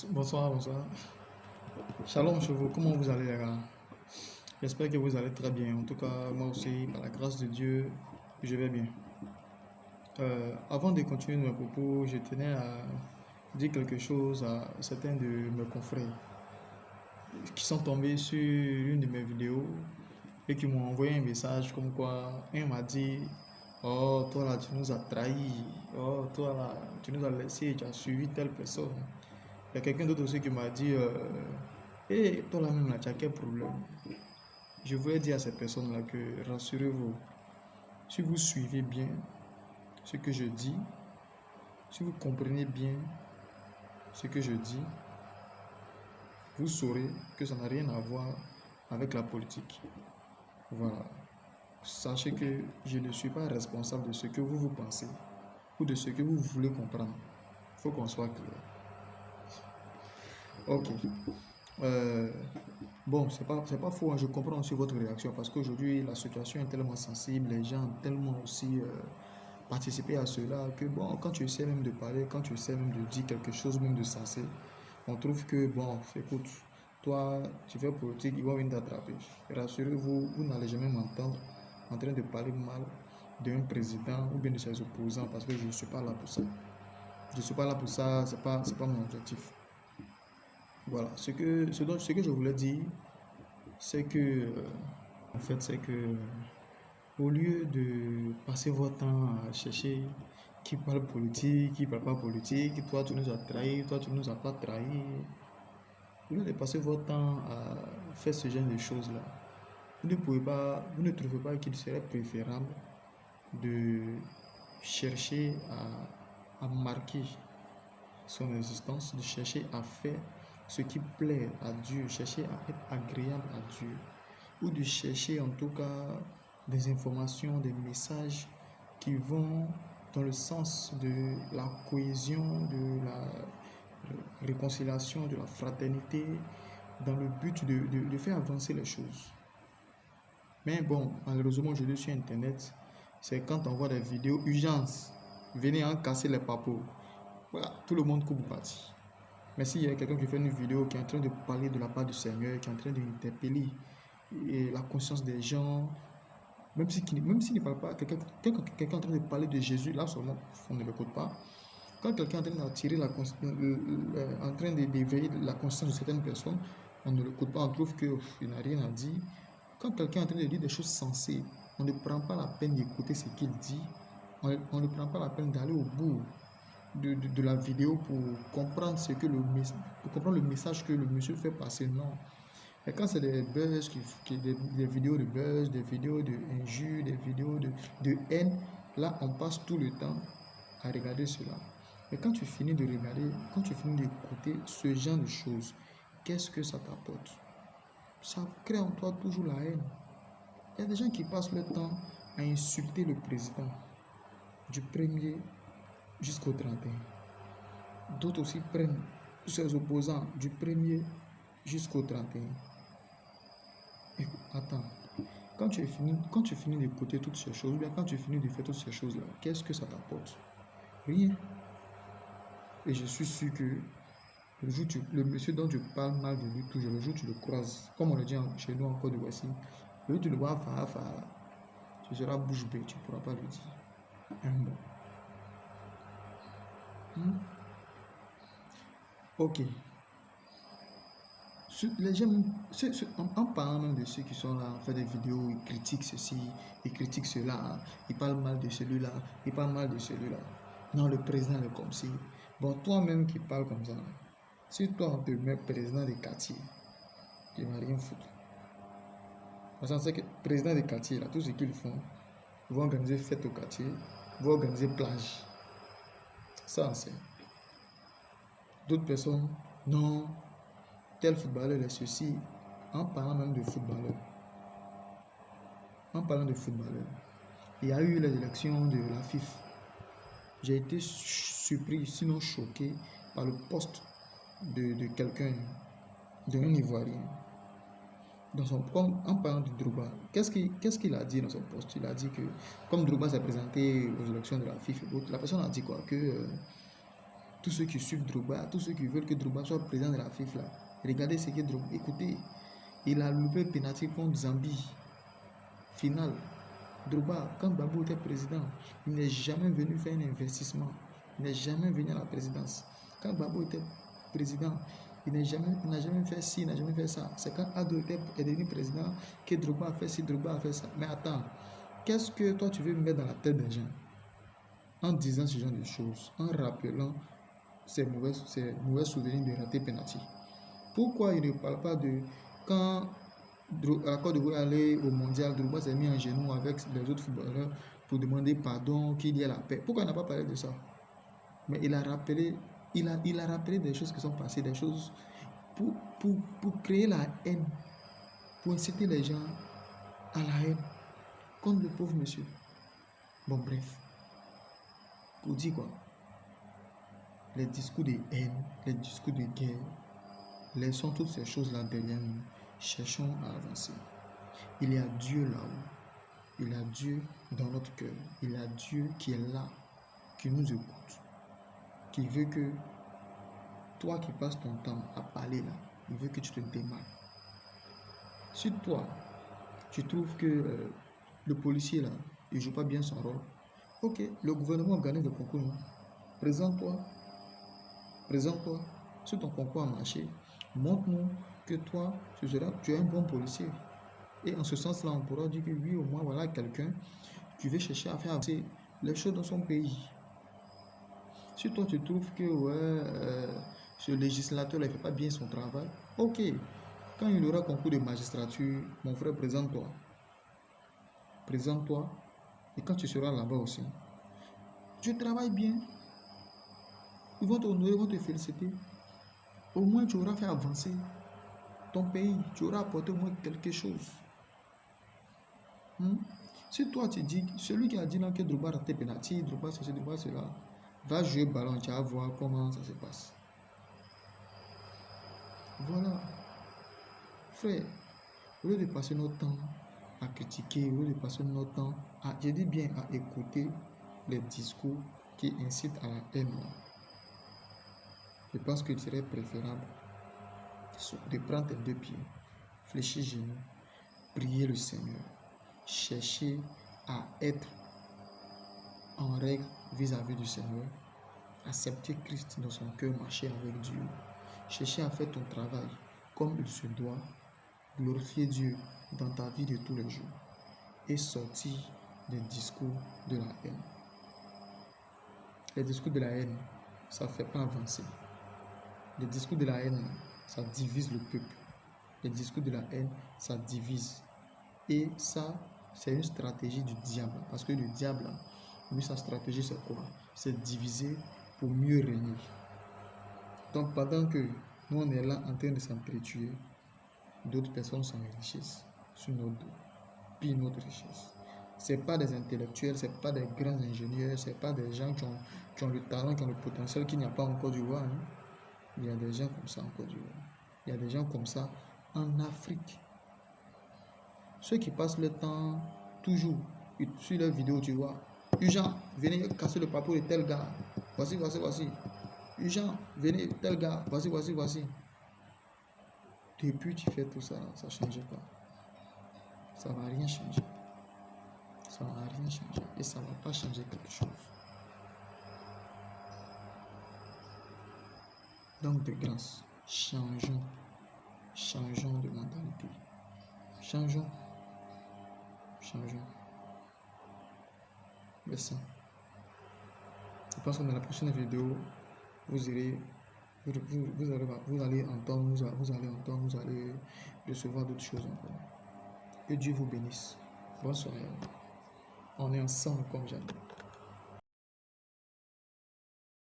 Bonsoir, bonsoir. Shalom chez vous, comment vous allez les gars? J'espère que vous allez très bien. En tout cas, moi aussi, par la grâce de Dieu, je vais bien. Avant de continuer mes propos, je tenais à dire quelque chose à certains de mes confrères qui sont tombés sur une de mes vidéos et qui m'ont envoyé un message comme quoi un m'a dit: Oh, toi là, tu nous as trahis. Oh, toi là, tu nous as laissé, tu as suivi telle personne. Il y a quelqu'un d'autre aussi qui m'a dit: hey, toi là même là, tu as quel problème? Je voulais dire à ces personnes-là que rassurez-vous, si vous suivez bien ce que je dis, si vous comprenez bien ce que je dis, vous saurez que ça n'a rien à voir avec la politique. Voilà. Sachez que je ne suis pas responsable de ce que vous pensez ou de ce que vous voulez comprendre. Il faut qu'on soit clair. Ok. Euh, bon, c'est pas faux, hein. Je comprends aussi votre réaction parce qu'aujourd'hui, la situation est tellement sensible, les gens ont tellement aussi participé à cela que, bon, quand tu essaies même de parler, quand tu essaies même de dire quelque chose même de sensé, on trouve que, bon, écoute, toi, tu fais politique, ils vont venir t'attraper. Rassurez-vous, vous n'allez jamais m'entendre en train de parler mal d'un président ou bien de ses opposants parce que je ne suis pas là pour ça. Je ne suis pas là pour ça, c'est pas mon objectif. Voilà, ce que je voulais dire, c'est que, en fait, c'est que au lieu de passer votre temps à chercher qui parle politique, qui parle pas politique, toi tu nous as trahis, toi tu nous as pas trahis, au lieu de passer votre temps à faire ce genre de choses-là, vous ne trouvez pas qu'il serait préférable de chercher à marquer son existence, de chercher à faire ce qui plaît à Dieu, chercher à être agréable à Dieu, ou de chercher en tout cas des informations, des messages qui vont dans le sens de la cohésion, de la réconciliation, de la fraternité, dans le but de faire avancer les choses. Mais bon, malheureusement, aujourd'hui sur Internet, c'est quand on voit des vidéos urgence, venez en casser les papos. Voilà, tout le monde coupe parti. Mais s'il y a quelqu'un qui fait une vidéo qui est en train de parler de la part du Seigneur, qui est en train d'interpeller la conscience des gens, même s'il ne parle pas, quelqu'un est en train de parler de Jésus, là seulement, on ne l'écoute pas. Quand quelqu'un est en train d'attirer en train d'éveiller la conscience de certaines personnes, on ne l'écoute pas, on trouve qu'il n'a rien à dire. Quand quelqu'un est en train de dire des choses sensées, on ne prend pas la peine d'écouter ce qu'il dit, on ne prend pas la peine d'aller au bout de la vidéo pour comprendre pour comprendre le message que le monsieur fait passer. Non. Et quand c'est des buzz, des vidéos de buzz, des vidéos d'injures, des vidéos de haine, là on passe tout le temps à regarder cela. Mais quand tu finis de regarder, quand tu finis d'écouter ce genre de choses, qu'est-ce que ça t'apporte? Ça crée en toi toujours la haine. Il y a des gens qui passent leur temps à insulter le président du 1er jusqu'au 31. D'autres aussi prennent ses opposants du 1er jusqu'au 31. Écoute, attends, quand tu finis d'écouter toutes ces choses, ou bien quand tu finis de faire toutes ces choses-là, qu'est-ce que ça t'apporte? Rien. Et je suis sûr que le monsieur dont tu parles mal de lui toujours, le jour où tu le croises, comme on le dit chez nous en Côte d'Ivoire, le jour où tu le vois tu seras bouche bée, tu ne pourras pas le dire. Un mot. Ok. Les gens, en parlant même de ceux qui sont là, on fait des vidéos, ils critiquent ceci, ils critiquent cela, ils parlent mal de celui-là, ils parlent mal de celui-là. Non, le président est comme si. Bon, toi-même qui parles comme ça, si toi on te met président de quartier, tu ne vas rien foutre. Parce qu'on sait que président de quartier, là, tout ce qu'ils font, ils vont organiser fête au quartier, ils vont organiser plage. Ça, c'est. D'autres personnes, non, tel footballeur est ceci, en parlant même de footballeur. En parlant de footballeur, il y a eu les élections de la FIFA. J'ai été surpris, sinon choqué, par le poste de quelqu'un, d'un Ivoirien. En parlant de Drogba, qu'est-ce qu'il a dit dans son poste? Il a dit que, comme Drogba s'est présenté aux élections de la FIFA, la personne a dit quoi? Que tous ceux qui suivent Drogba, tous ceux qui veulent que Drogba soit président de la FIFA, là, regardez ce que Drogba... Écoutez, il a loupé le pénalty contre Zambie. Finale. Drogba, quand Babou était président, il n'est jamais venu faire un investissement. Il n'est jamais venu à la présidence. Quand Babou était président, il n'a jamais fait ci, il n'a jamais fait ça. C'est quand Ado est devenu président que Drogba a fait ci, Drogba a fait ça. Mais attends, qu'est-ce que toi tu veux mettre dans la tête des gens en disant ce genre de choses, en rappelant ces mauvais souvenirs de rater penalty? Pourquoi il ne parle pas de quand la Côte d'Ivoire aller au mondial, Drogba s'est mis en genoux avec les autres footballeurs pour demander pardon, qu'il y ait la paix? Pourquoi il n'a pas parlé de ça? Mais il a rappelé des choses qui sont passées, des choses pour créer la haine, pour inciter les gens à la haine contre le pauvre monsieur. Bon, bref, pour dire quoi? Les discours de haine, les discours de guerre, laissons toutes ces choses-là derrière nous. Cherchons à avancer. Il y a Dieu là-haut. Il y a Dieu dans notre cœur. Il y a Dieu qui est là, qui nous écoute, qui veut que toi qui passes ton temps à parler là, il veut que tu te démarques. Si toi, tu trouves que le policier là, il ne joue pas bien son rôle, ok, le gouvernement organise le concours. Présente-toi. Si ton concours a marché, montre-nous que toi, tu es un bon policier. Et en ce sens-là, on pourra dire que oui, au moins, voilà quelqu'un qui veut chercher à faire avancer les choses dans son pays. Si toi, tu trouves que ce législateur ne fait pas bien son travail, ok, quand il y aura concours de magistrature, mon frère, présente-toi. Présente-toi. Et quand tu seras là-bas aussi, tu travailles bien. Ils vont t'honorer, ils vont te féliciter. Au moins, tu auras fait avancer ton pays. Tu auras apporté au moins quelque chose. Si toi, tu dis, celui qui a dit là que Drogba a raté penalty, Drogba ceci, Drogba cela, va jouer ballon, tu vas voir comment ça se passe. Voilà. Frère, au lieu de passer notre temps à critiquer, au lieu de passer notre temps à, je dis bien, à écouter les discours qui incitent à la haine, je pense qu'il serait préférable de prendre tes deux pieds, fléchir genoux, prier le Seigneur, chercher à être en règle vis-à-vis du Seigneur, accepter Christ dans son cœur, marcher avec Dieu, chercher à faire ton travail comme il se doit, glorifier Dieu dans ta vie de tous les jours et sortir des discours de la haine. Les discours de la haine, ça ne fait pas avancer. Les discours de la haine, ça divise le peuple. Les discours de la haine, ça divise. Et ça, c'est une stratégie du diable. Parce que le diable, lui, sa stratégie, c'est quoi? C'est diviser pour mieux régner. Donc, pendant que nous, on est là en train de s'entretuer, d'autres personnes s'enrichissent sur notre dos, pillent notre richesse. Ce n'est pas des intellectuels, ce n'est pas des grands ingénieurs, ce n'est pas des gens qui ont le talent, qui ont le potentiel qu'il n'y a pas en Côte d'Ivoire. Il y a des gens comme ça en Côte d'Ivoire. Il y a des gens comme ça en Afrique. Ceux qui passent le temps toujours sur leurs vidéos, tu vois. Urgent, venez casser le papier de tel gars. Voici. Urgent, venez, tel gars. Voici. Depuis tu fais tout ça, ça ne change pas. Ça ne va rien changer. Ça ne va rien changer. Et ça ne va pas changer quelque chose. Donc de grâce, changeons de mentalité. Changeons. Merci. Je pense que dans la prochaine vidéo, vous allez recevoir d'autres choses encore. Que Dieu vous bénisse. Bonne soirée. On est ensemble comme jamais.